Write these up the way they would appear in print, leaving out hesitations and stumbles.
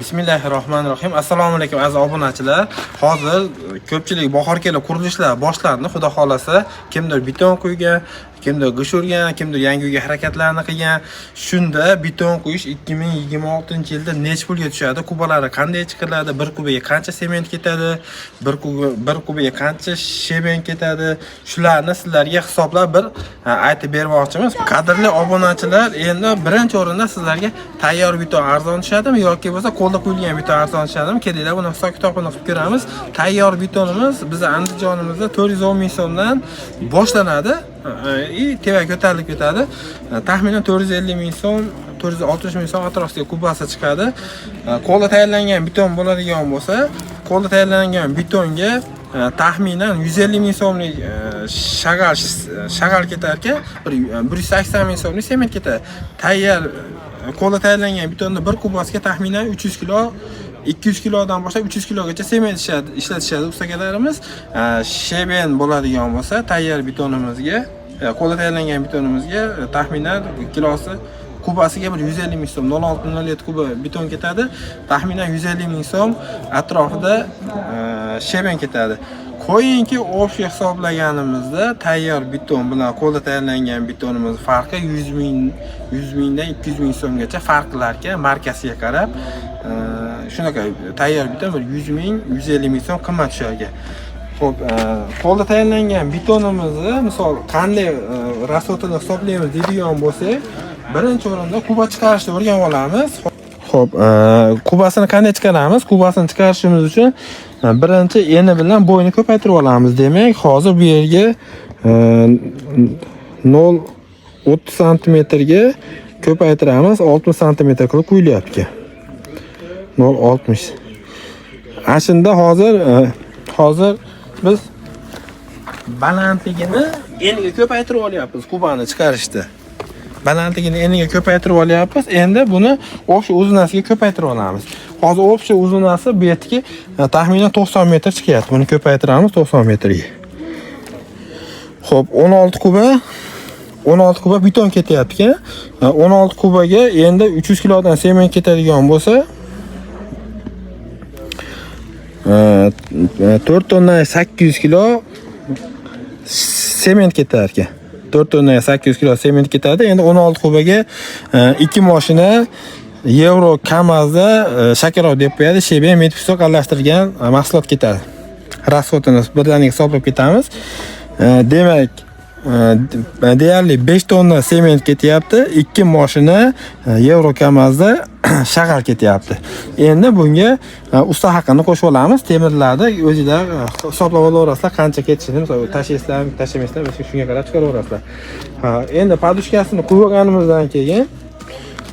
Bismillahirrohmanirrohim. Assalomu alaykum aziz obunachilar. Hozir ko'pchilik bahor kelib qurilishlar boshlandi. Xudo xolasa, kimdir beton quygan, kimdir g'ish urgan, kimdir yangi uyga harakatlarni qilgan. Shunda beton quyish 2026-yilda nech pulga tushadi? Kubalari qanday chiqiladi? Bir kubaga qancha sement ketadi? Bir kubaga qancha sheben ketadi? Shularni sizlarga hisoblab bir aytib bermoqchimiz. Qadrli obunachilar, endi birinchi o'rinda sizlarga tayyor beton arzon tushadimi yoki bo'lsa qo'lda quyilgan beton arzon tushadimi? Kelinglar, buni hisob kitobini qilib ko'ramiz. Tayyor betonimiz bizning Andijonimizda 410 ming so'mdan boshlanadi. Teva ko'tarilib ketadi. Taxminan 450 ming so'm, 460 ming so'm atrofida kubasi chiqadi. Qo'lda tayyorlangan beton bo'ladigan bo'lsa, qo'lda tayyorlangan betonga taxminan 150 ming so'mlik shag'al ketar ekan, 180 ming so'mlik sement ketadi. Tayyor qo'lda tayyorlangan betonda bir kubasiga taxminan 300 kilo 200 kilodan boshlab 300 kilogacha sement ishlatishadi ustakalarimiz. Sheben bo'ladigan bo'lsa, tayyor betonimizga, qo'lda tayyorlangan betonimizga taxminan kilosi kubasiga 150 ming so'm, 0.607 kuba beton ketadi. Taxminan 150 ming so'm atrofida sheben ketadi. Qo'yingki, o'sha hisoblaganimizda tayyor beton bilan qo'lda tayyorlangan betonimiz farqi 100 mingdan 200 ming so'mgacha farq qilar ekan, markasiga qarab. Shunaqa tayyor beton 100 ming, 150 ming so'm qimmat tushar ekan. Xo'p, qo'lda tayyorlangan betonimizni misol qanday rasxodini hisoblaymiz deydigan bo'lsak, birinchi o'rinda kuba chiqarishni o'rganib olamiz. Xo'p, kubasini qanday chiqaramiz? Kubasini chiqarishimiz uchun birinchi eni bilan bo'yni ko'paytirib olamiz. Demak, hozir bu yerga 0.30 sm ga ko'paytiramiz. 60 sm qilib qo'yilyapti. 0.60. Ashunda hozir biz balandligini eniga ko'paytirib olyapmiz kubani chiqarishda. Balandligini eniga ko'paytirib olyapmiz. Endi buni o'sha uzunasiga ko'paytirib olamiz. Hozir o'sha uzunasi bu yerga taxminan 90 metr chiqyapti. Buni ko'paytiramiz 90 metrga. Xo'p, 16 kuba beton ketyapti. 16 kubaga endi 300 kilodan sement ketadigan bo'lsa, 4 tonna 800 kilo sement ketar ekan. 4 tonna 800 kilo sement ketadi. Endi 16 kubaga 2 mashina Euro Kamazda shakarov deb qo'yadi, sheben metfiso aralashtirgan mahsulot ketadi. Rasxodini birdaniga hisoblab ketamiz. Demak, deyarli 5 tonna sement ketyapti, 2 mashina Euro Kamazda shag'al ketyapti. Endi bunga usta haqini qo'shib olamiz. Temirlarni o'zingizlar hisoblab olaverasizlar, qancha ketishini, tashlaysizlarmi, tashlamaysizlarmi, shunga qarab chiqaraverasizlar. Endi podushkasini quyib olganimizdan keyin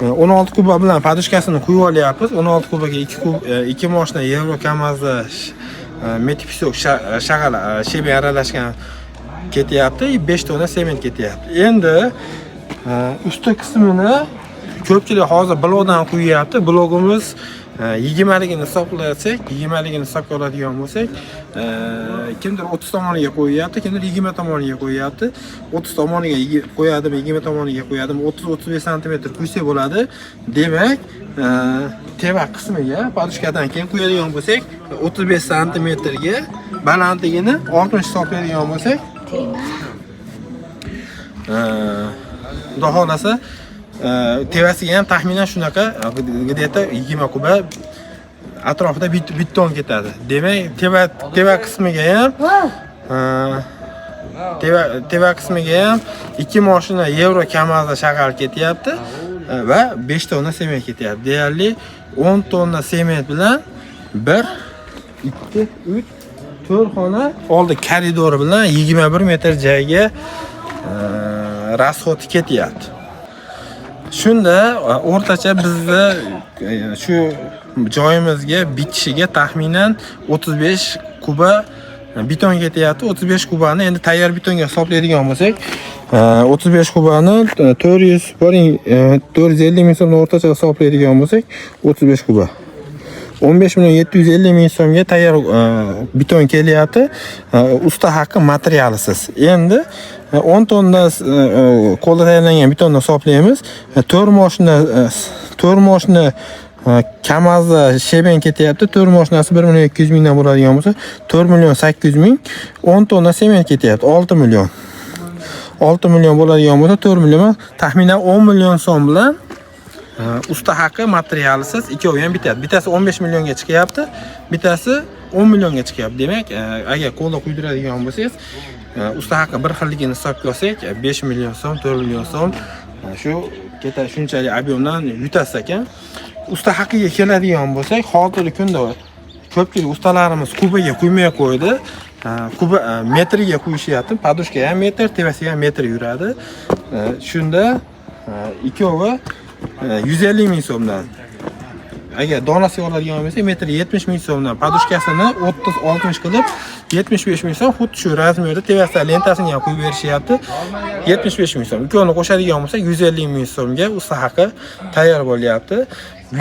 16 kuba bilan podushkasini quyib olyapmiz. 16 kubaga 2 mashina Euro Kamazda metfiso shag'al sheben aralashgan ketyapti, 5 tonna sement ketyapti. Endi usta qismini ko'pchilik hozir blokdan quyapti. Blogimiz 20ligini hisoblasak, 20ligini hisobga oladigan bo'lsak, kimdir 30 tomoniga qo'yyapti, kimdir 20 tomoniga qo'yyapti. 30 tomoniga qo'yadimi, 20 tomoniga qo'yadimi, 30-35 sm quysa bo'ladi. Demak, teva qismiga podushkadan keyin qo'yadigan bo'lsak, 35 sm ga balandligini 60 hisoblaydigan bo'lsak, xudo xolasa tevasiga ham taxminan shunaqa где-то 20 kuba atrofida beton ketadi. Demak, teva qismiga ham 2 mashina Euro Kamazda shag'al ketyapti va 5 tonna sement ketyapti. Deyarli 10 tonna sement bilan 1 2 3 4 xona oldi koridori bilan 21 metr joyga rasxod ketyapti. Shunda o'rtacha bizni shu joyimizga bitishiga taxminan 35 kuba beton ketyapti. 35 kubani endi tayyor betonga hisoblaydigan bo'lsak, 35 kubani 450 ming so'mdan o'rtacha hisoblaydigan bo'lsak, 35 kuba 15 million 750 ming so'mga tayyor beton kelyapti. Usta haqqi materialisiz. Endi 10 tonna qo'lda tayyorlangan betonni hisoblaymiz. 4 mashina Kamazda sheben ketyapti. 4 mashinasi 1 million 200 mingdan bo'ladigan bo'lsa, 4 million 800 ming. 10 tonna sement ketyapti. 6 million. 6 million bo'ladigan bo'lsa, 4 million, taxminan 10 million so'm bilan usta haqi materialisiz ikkovi ham bitadi. Bittasi 15 millionga chiqyapti, bittasi 10 millionga chiqyapti. Demak, agar qo'lda quydiradigan bo'lsangiz, usta haqi bir xilligini hisobga olsak, 5 million so'm, 4 million so'm shu shunchalik ob'yomdan yutasiz ekan. Usta haqiga keladigan bo'lsak, hozirgi kunda ko'pchilik ustalarimiz kubaga quymay qo'ydi. Kuba metriga qo'yishyapti. Podushka ham metr, tevasiga ham metr yuradi. Shunda ikkovi 150 ming so'mdan. Agar donasi oladigan bo'lsa, metr 70 ming so'mdan, podushkasini 30-60 qilib 75 ming so'm, xuddi shu razmerda tevasida lentasini ham qo'yib berishyapti. 75 ming so'm. Ikkovini qo'shadigan bo'lsa, 150 ming so'mga usta haqi tayyor bo'lyapti.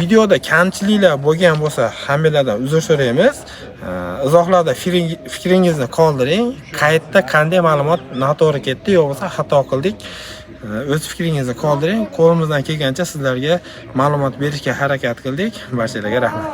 Videoda kamchiliklar bo'lgan bo'lsa, hammalardan uzr so'raymiz. Izohlarda fikringizni qoldiring. Qayerda qanday ma'lumot noto'g'ri ketdi, yo bo'lsa xato qildik, o'z fikringizni qoldiring. Qo'limizdan kelgancha sizlarga ma'lumot berishga harakat qildik. Barchalarga rahmat.